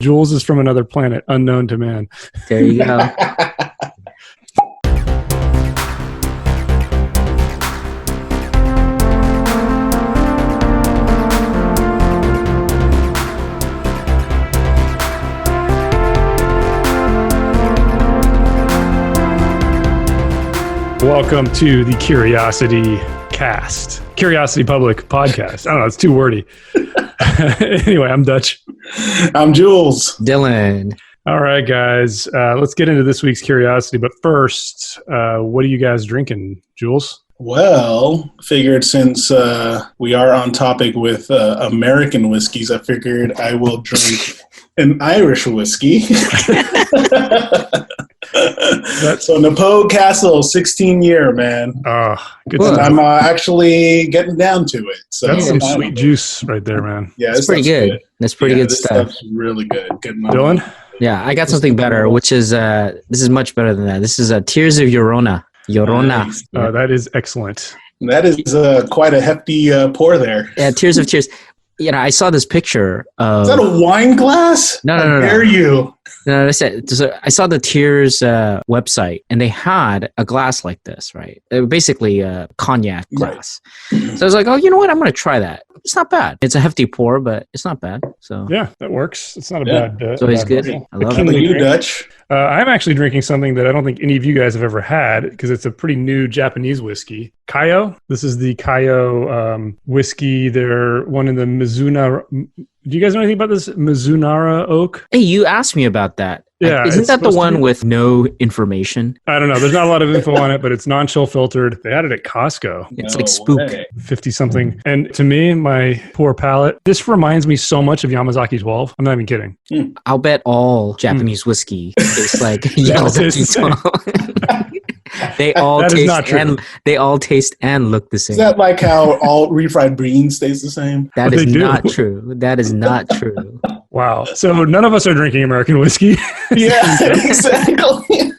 Jules is from another planet, unknown to man. There you go. Welcome to the Curiosity Cast. Curiosity Public Podcast. I don't know, it's too wordy. Anyway, I'm Dutch. I'm Jules. Dylan. All right, guys. Let's get into this week's Curiosity. But first, what are you guys drinking, Jules? Well, figured since we are on topic with American whiskeys, I figured I will drink an Irish whiskey. So Napo Castle, 16-year, man. Oh, good And stuff. I'm actually getting down to it. So That's some sweet juice right there, man. Yeah, It's pretty good. That's pretty good this stuff. Stuff's really good. Dylan? Yeah, I got something better, which is, this is much better than that. This is Tears of Llorona. Nice. That is excellent. That is quite a hefty pour there. Yeah, Tears of Tears. You know, I saw this picture of... Is that a wine glass? No. How dare you? No, I saw the Tears website, and they had a glass like this, right? Basically a cognac glass. Right. So I was like, oh, you know what? I'm going to try that. It's not bad. It's a hefty pour, but it's not bad. So yeah, that works. It's not a bad. So it's good. Bottle. I love How about you, Dutch? I'm actually drinking something that I don't think any of you guys have ever had because it's a pretty new Japanese whiskey. Kayo. This is the Kayo whiskey. They're one in the Mizunara. Do you guys know anything about this Mizunara oak? Hey, you asked me about that. Yeah, Isn't that the one with no information? I don't know. There's not a lot of info on it, but it's non-chill filtered. They had it at Costco. It's like Spook. 50-something. And to me, my poor palate, this reminds me so much of Yamazaki 12. I'm not even kidding. I'll bet all Japanese whiskey tastes like Yamazaki 12. They all taste and look the same. Is that like how all refried beans stays the same? That is not true. That is not true. Wow. So none of us are drinking American whiskey. Yeah, exactly.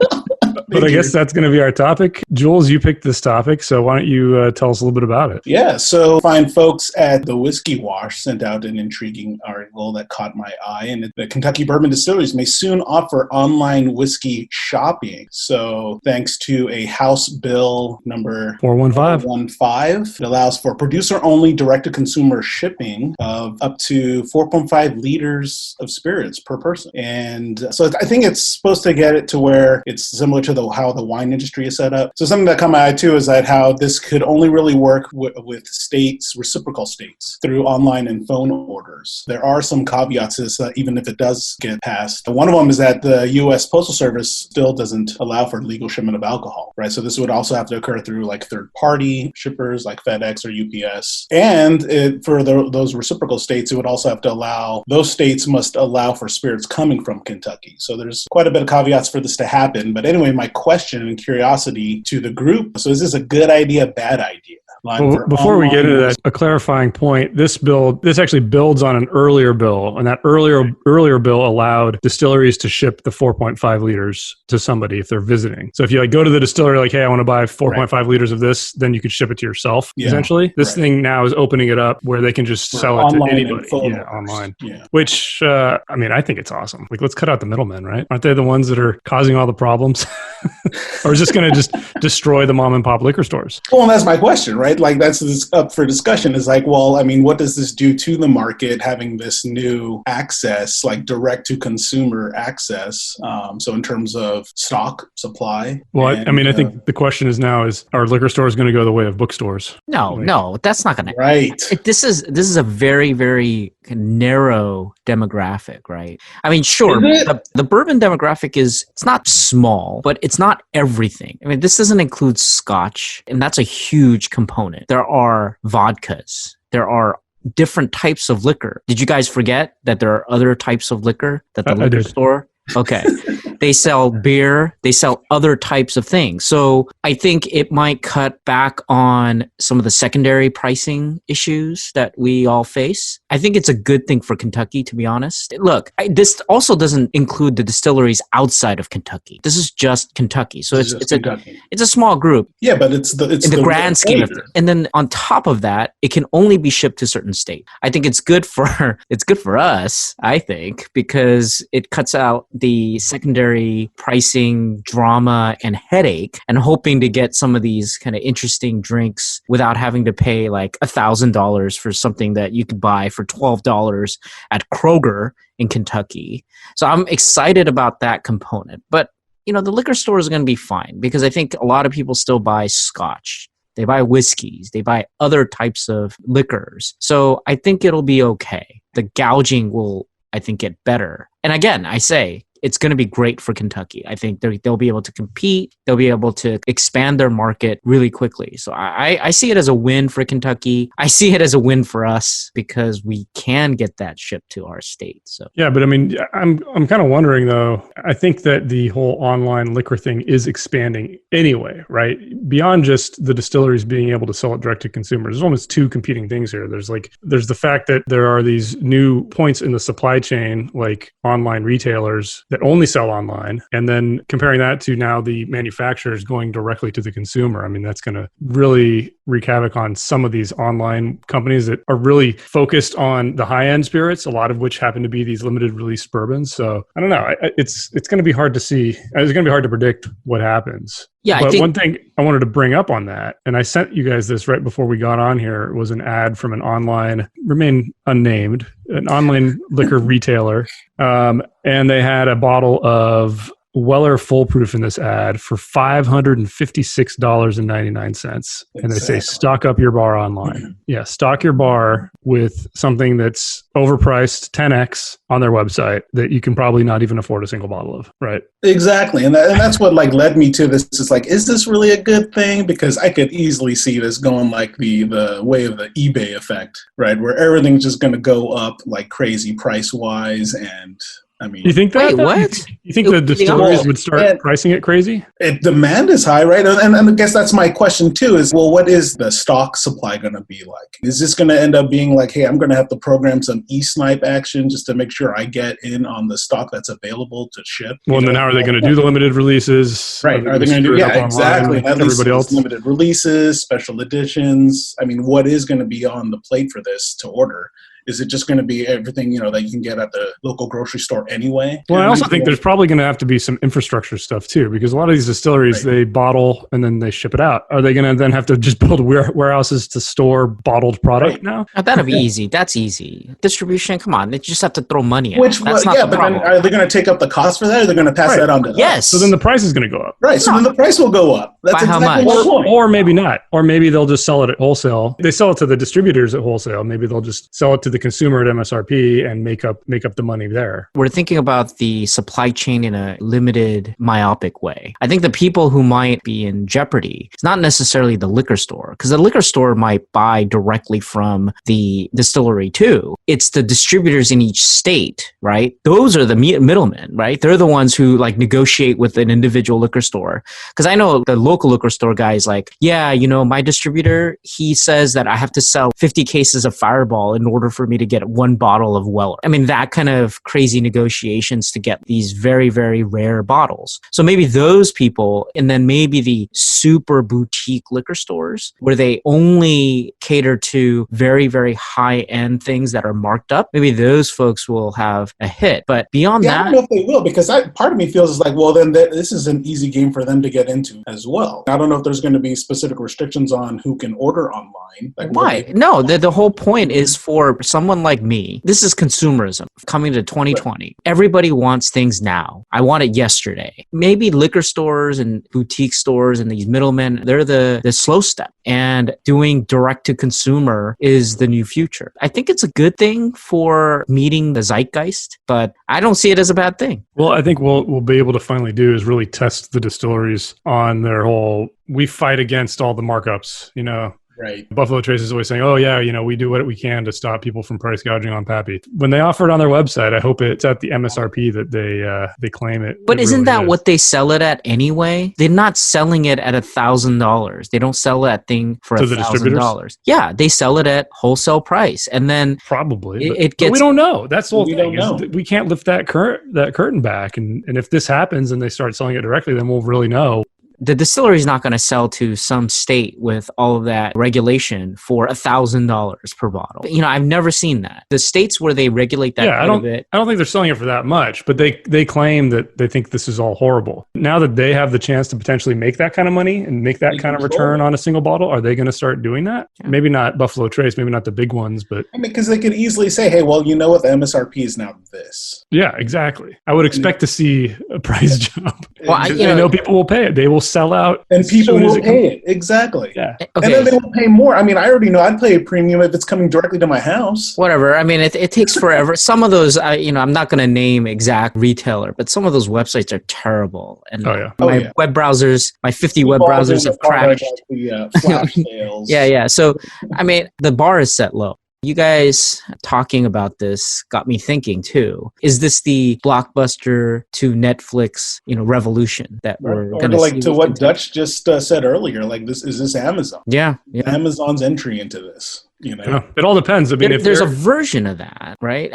But I guess that's going to be our topic. Jules, you picked this topic, so why don't you tell us a little bit about it? Yeah, so fine folks at the Whiskey Wash sent out an intriguing article that caught my eye, and the Kentucky Bourbon Distilleries may soon offer online whiskey shopping. So thanks to a House Bill number 415, it allows for producer-only direct-to-consumer shipping of up to 4.5 liters of spirits per person. And so I think it's supposed to get it to where it's similar to how the wine industry is set up. So something that caught my eye too is that how this could only really work with states, reciprocal states, through online and phone orders. There are some caveats to this, even if it does get passed. One of them is that the U.S. Postal Service still doesn't allow for legal shipment of alcohol, right? So this would also have to occur through like third-party shippers like FedEx or UPS. And for those reciprocal states, it would also have to allow, those states must allow for spirits coming from Kentucky. So there's quite a bit of caveats for this to happen. But anyway, my question and curiosity to the group. So is this a good idea, bad idea? Well, before we get into that, a clarifying point, this actually builds on an earlier bill, and that earlier bill allowed distilleries to ship the 4.5 liters to somebody if they're visiting. So if you go to the distillery, like, hey, I want to buy 4.5 liters of this, then you could ship it to yourself, essentially. This thing now is opening it up where they can just sell it to anybody. Online. Yeah. Which, I think it's awesome. Like, let's cut out the middlemen, right? Aren't they the ones that are causing all the problems? Or is this going to just destroy the mom and pop liquor stores? Well, and that's my question, right? Like, that's up for discussion. Is like, well, I mean, what does this do to the market having this new access, like direct to consumer access? So in terms of stock, supply. Well, I think the question is now: are liquor stores going to go the way of bookstores? No, that's not going to. Right. This is a very, very narrow demographic, right? I mean, sure, the bourbon demographic it's not small, but it's not everything. I mean, this doesn't include scotch, and that's a huge component. There are vodkas. There are different types of liquor. Did you guys forget that there are other types of liquor that the liquor store? Okay. they sell beer, they sell other types of things. So I think it might cut back on some of the secondary pricing issues that we all face. I think it's a good thing for Kentucky, to be honest. Look, this also doesn't include the distilleries outside of Kentucky. This is just Kentucky. So it's a small group. Yeah, but it's in the grand scheme of things. And then on top of that, it can only be shipped to certain states. I think it's good for us, I think, because it cuts out the secondary pricing drama and headache, and hoping to get some of these kind of interesting drinks without having to pay like $1,000 for something that you could buy for $12 at Kroger in Kentucky. So I'm excited about that component. But the liquor store is going to be fine, because I think a lot of people still buy scotch. They buy whiskeys. They buy other types of liquors. So I think it'll be okay. The gouging will, I think, get better. And again, I say, it's going to be great for Kentucky. I think they'll be able to compete. They'll be able to expand their market really quickly. So I see it as a win for Kentucky. I see it as a win for us, because we can get that shipped to our state. So yeah, but I mean, I'm kind of wondering though. I think that the whole online liquor thing is expanding anyway, right? Beyond just the distilleries being able to sell it direct to consumers, there's almost two competing things here. There's the fact that there are these new points in the supply chain, like online retailers that only sell online, and then comparing that to now the manufacturers going directly to the consumer. I mean, that's going to really wreak havoc on some of these online companies that are really focused on the high-end spirits, a lot of which happen to be these limited release bourbons. So I don't know. It's going to be hard to see. It's going to be hard to predict what happens. Yeah, but one thing I wanted to bring up on that, and I sent you guys this right before we got on here, was an ad from an online, remain unnamed, an online liquor retailer. And they had a bottle of Weller Full Proof in this ad for $556.99. And they say, stock up your bar online. Yeah, stock your bar with something that's overpriced 10x on their website that you can probably not even afford a single bottle of, right? Exactly. And that's what led me to this. It's like, is this really a good thing? Because I could easily see this going like the way of the eBay effect, right? Where everything's just going to go up like crazy price-wise. And I mean, you think that? Wait, what? You think the distilleries would start pricing it crazy? Demand is high, right? And I guess that's my question too, is, well, what is the stock supply going to be like? Is this going to end up being like, hey, I'm going to have to program some e-snipe action just to make sure I get in on the stock that's available to ship? Well, and then how are they going to do the limited releases? Right. Are they going to do, exactly. Like everybody else? Limited releases, special editions. I mean, what is going to be on the plate for this to order? Is it just going to be everything, that you can get at the local grocery store anyway? Well, I also think there's probably going to have to be some infrastructure stuff too, because a lot of these distilleries, they bottle and then they ship it out. Are they going to then have to just build warehouses to store bottled product now? Oh, that'll be easy. That's easy. Distribution, come on. They just have to throw money at it. But then are they going to take up the cost for that, or are they going to pass that on to us? So then the price is going to go up. Right. So then the price will go up. That's by exactly how much? Or maybe not. Or maybe they'll just sell it at wholesale. They sell it to the distributors at wholesale. Maybe they'll just sell it to the consumer at MSRP and make up the money there. We're thinking about the supply chain in a limited, myopic way. I think the people who might be in jeopardy, it's not necessarily the liquor store, because the liquor store might buy directly from the distillery too. It's the distributors in each state, right? Those are the middlemen, right? They're the ones who negotiate with an individual liquor store. Because I know the local liquor store guy is like, yeah, my distributor, he says that I have to sell 50 cases of Fireball in order for me to get one bottle of Weller. I mean, that kind of crazy negotiations to get these very, very rare bottles. So maybe those people, and then maybe the super boutique liquor stores where they only cater to very, very high-end things that are marked up. Maybe those folks will have a hit. But beyond that, I don't know if they will, because part of me feels like, well, then this is an easy game for them to get into as well. I don't know if there's going to be specific restrictions on who can order online. Why? No, the whole point is for someone like me. This is consumerism coming to 2020. Right. Everybody wants things now. I want it yesterday. Maybe liquor stores and boutique stores and these middlemen, they're the slow step. And doing direct to consumer is the new future. I think it's a good thing for meeting the zeitgeist, but I don't see it as a bad thing. Well, I think we'll be able to finally do is really test the distilleries on their whole, we fight against all the markups, Right. Buffalo Trace is always saying, oh, yeah, we do what we can to stop people from price gouging on Pappy. When they offer it on their website, I hope it's at the MSRP that they claim it. But isn't really that is. what they sell it at anyway? They're not selling it at $1,000. They don't sell that thing for To the distributors? $1,000. Yeah, they sell it at wholesale price, and then Probably. it But gets. we don't know. That's the whole We thing. don't know. Is that we can't lift that curtain back. And if this happens and they start selling it directly, then we'll really know. The distillery is not going to sell to some state with all of that regulation for $1,000 per bottle. I've never seen that. The states where they regulate that I quite a bit. don't think they're selling it for that much, but they claim that they think this is all horrible. Now that they have the chance to potentially make that kind of money and make that kind of return on a single bottle, are they going to start doing that? Yeah. Maybe not Buffalo Trace, maybe not the big ones, but because they could easily say, hey, well, you know what, the MSRP is now this. Yeah, exactly. I would expect to see a price jump. Well, I know people will pay it. They will sell out. And people will pay it. Exactly. Yeah. Okay. And then they will pay more. I already know I'd pay a premium if it's coming directly to my house. Whatever. It takes forever. Some of those, I'm not going to name exact retailer, but some of those websites are terrible. And my web browsers, my 50 web browsers have crashed. The flash sales. Yeah. So, the bar is set low. You guys talking about this got me thinking too. Is this the Blockbuster to Netflix, revolution that we're going to see? To what Dutch just said earlier, is this Amazon? Yeah. Amazon's entry into this. It all depends. If there's a version of that, right?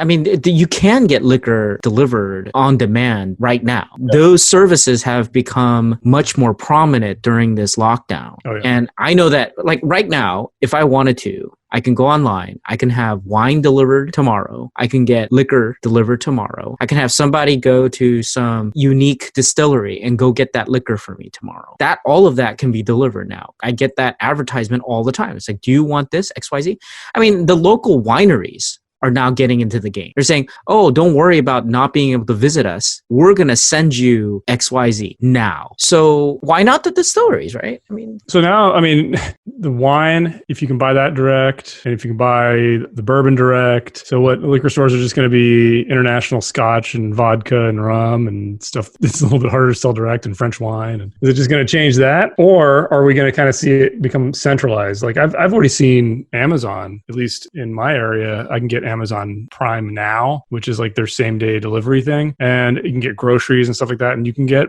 You can get liquor delivered on demand right now. Yeah. Those services have become much more prominent during this lockdown. Oh, yeah. And I know that, right now, if I wanted to, I can go online. I can have wine delivered tomorrow. I can get liquor delivered tomorrow. I can have somebody go to some unique distillery and go get that liquor for me tomorrow. All of that can be delivered now. I get that advertisement all the time. It's like, do you want this, XYZ? The local wineries are now getting into the game. They're saying, oh, don't worry about not being able to visit us. We're going to send you XYZ now. So why not the distilleries, right? So now, the wine, if you can buy that direct, and if you can buy the bourbon direct. So what liquor stores are just going to be international scotch and vodka and rum and stuff. It's a little bit harder to sell direct and French wine. And is it just going to change that? Or are we going to kind of see it become centralized? I've already seen Amazon, at least in my area, I can get Amazon Prime Now, which is their same day delivery thing, and you can get groceries and stuff like that, and you can get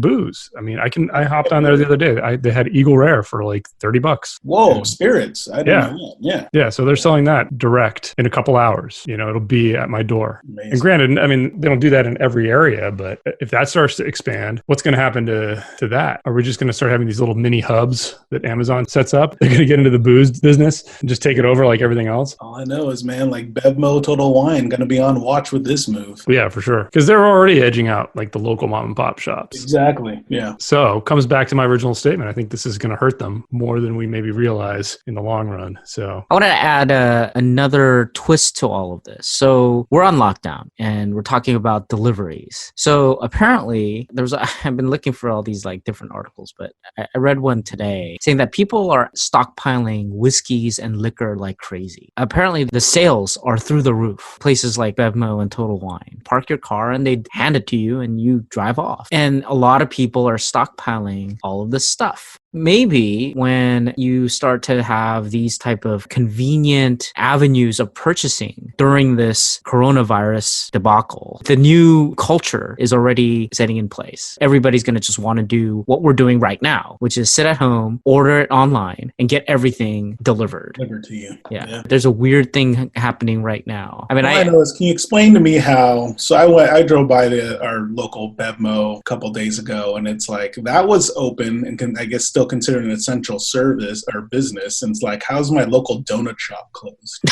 booze. I hopped on there the other day. They had Eagle Rare for $30. Whoa, spirits! I didn't know that. Yeah. So they're selling that direct in a couple hours. It'll be at my door. Amazing. And granted, they don't do that in every area, but if that starts to expand, what's going to happen to that? Are we just going to start having these little mini hubs that Amazon sets up? They're going to get into the booze business and just take it over like everything else. All I know is, Bevmo Total Wine going to be on watch with this move. Yeah, for sure. Because they're already edging out the local mom and pop shops. Exactly. Yeah. So comes back to my original statement. I think this is going to hurt them more than we maybe realize in the long run. So I want to add another twist to all of this. So we're on lockdown and we're talking about deliveries. So apparently I've been looking for all these different articles, but I read one today saying that people are stockpiling whiskeys and liquor like crazy. Apparently the sales are through the roof. Places like Bevmo and Total Wine. Park your car and they hand it to you and you drive off. And a lot of people are stockpiling all of this stuff. Maybe when you start to have these type of convenient avenues of purchasing during this coronavirus debacle, the new culture is already setting in place. Everybody's going to just want to do what we're doing right now, which is sit at home, order it online, and get everything delivered. Delivered to you. Yeah. There's a weird thing happening right now. I know is, can you explain to me how? So I drove by our local Bevmo a couple days ago, and it's that was open and I guess still considered an essential service or business. And it's how's my local donut shop closed?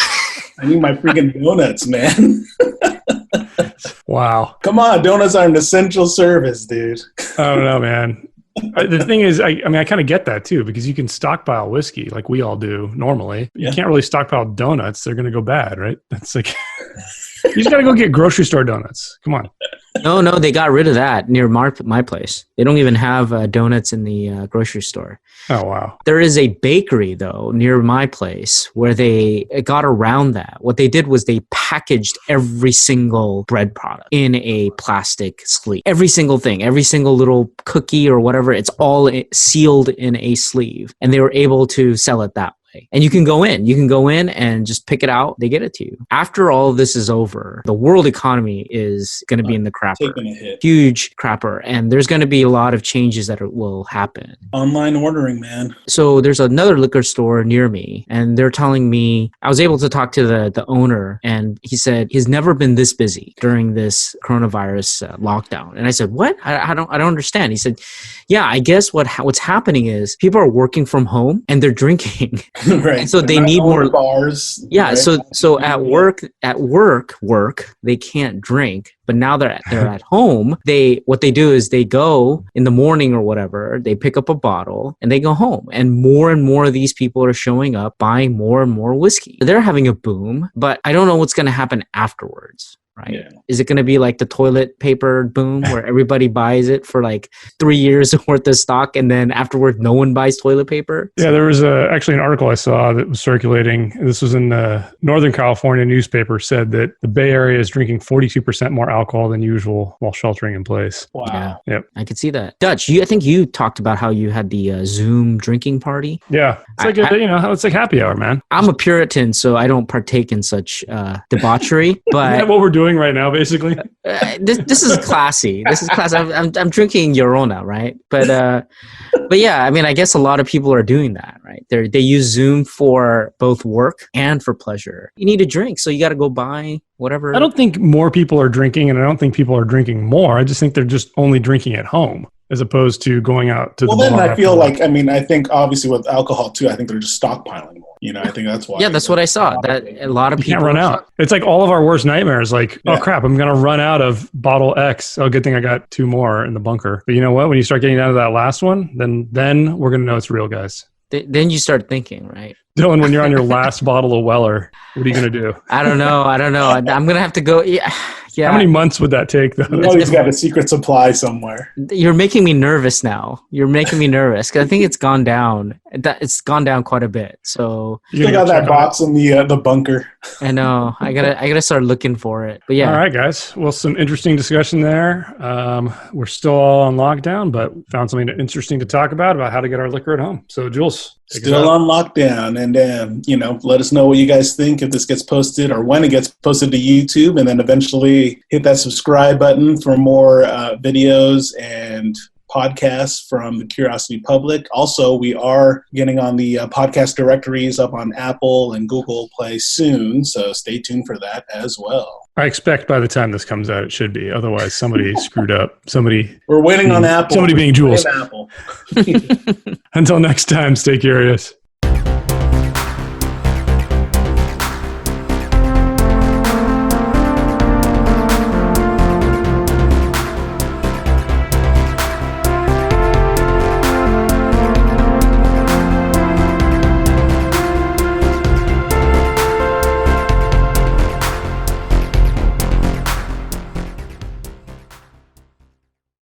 I need my freaking donuts, man. Wow. Come on, donuts are an essential service, dude. I don't know, man. The thing is, I kind of get that too, because you can stockpile whiskey like we all do normally. You can't really stockpile donuts. They're going to go bad, right? That's you just got to go get grocery store donuts. Come on. No, they got rid of that near my place. They don't even have donuts in the grocery store. Oh, wow. There is a bakery, though, near my place where they got around that. What they did was they packaged every single bread product in a plastic sleeve. Every single thing, every single little cookie or whatever, it's all sealed in a sleeve. And they were able to sell it that way. way. And you can go in and just pick it out. They get it to you. After all of this is over, the world economy is going to be in the crapper. Taking a hit. Huge crapper. And there's going to be a lot of changes that will happen. Online ordering, man. So there's another liquor store near me, and they're telling me, I was able to talk to the owner, and he said he's never been this busy during this coronavirus lockdown. And I said, what? I don't understand. He said, yeah, I guess what's happening is people are working from home and they're drinking. Right. And so they need more bars. Yeah. Right? So at work, they can't drink. But now they're at home. What they do is they go in the morning or whatever, they pick up a bottle and they go home. And more of these people are showing up buying more and more whiskey. They're having a boom, but I don't know what's going to happen afterwards. Right? Yeah. Is it going to be like the toilet paper boom where everybody buys it for like 3 years worth of stock and then afterward no one buys toilet paper? Yeah, there was actually an article I saw that was circulating. This was in the Northern California newspaper, said that the Bay Area is drinking 42% more alcohol than usual while sheltering in place. Wow. Yeah, yep. I could see that. Dutch, I think you talked about how you had the Zoom drinking party. Yeah, it's like it's like happy hour, man. I'm a Puritan, so I don't partake in such debauchery. But isn't that what we're doing right now, basically? This is classy. This is classy. I'm drinking Llorona, right? But yeah, I mean, I guess a lot of people are doing that, right? They use Zoom for both work and for pleasure. You need a drink, so you got to go buy whatever. I don't think more people are drinking, and I don't think people are drinking more. I just think they're just only drinking at home, as opposed to going out to the bar. Well, then I feel like, I think obviously with alcohol too, I think they're just stockpiling more. I think that's why. Yeah, that's what I saw. That a lot of people can't run out. It's like all of our worst nightmares. Like, oh crap, I'm going to run out of bottle X. Oh, good thing I got 2 more in the bunker. But you know what? When you start getting down to that last one, then we're going to know it's real, guys. Then you start thinking, right? Dylan, when you're on your last bottle of Weller, what are you going to do? I don't know. I'm going to have to go. Yeah. How many months would that take, though? He's got a secret supply somewhere. You're making me nervous now. You're making me nervous because I think it's gone down. It's gone down quite a bit. So you got that box in the bunker. I know. I gotta start looking for it. But yeah. All right, guys. Well, some interesting discussion there. We're still all on lockdown, but found something interesting to talk about how to get our liquor at home. So, Jules. Still on lockdown, and let us know what you guys think if this gets posted or when it gets posted to YouTube, and then eventually hit that subscribe button for more videos and podcasts from the Curiosity Public. Also, we are getting on the podcast directories up on Apple and Google Play soon, so stay tuned for that as well. I expect by the time this comes out, it should be. Otherwise, somebody screwed up. We're waiting on Apple. Somebody being Jules. Until next time, stay curious.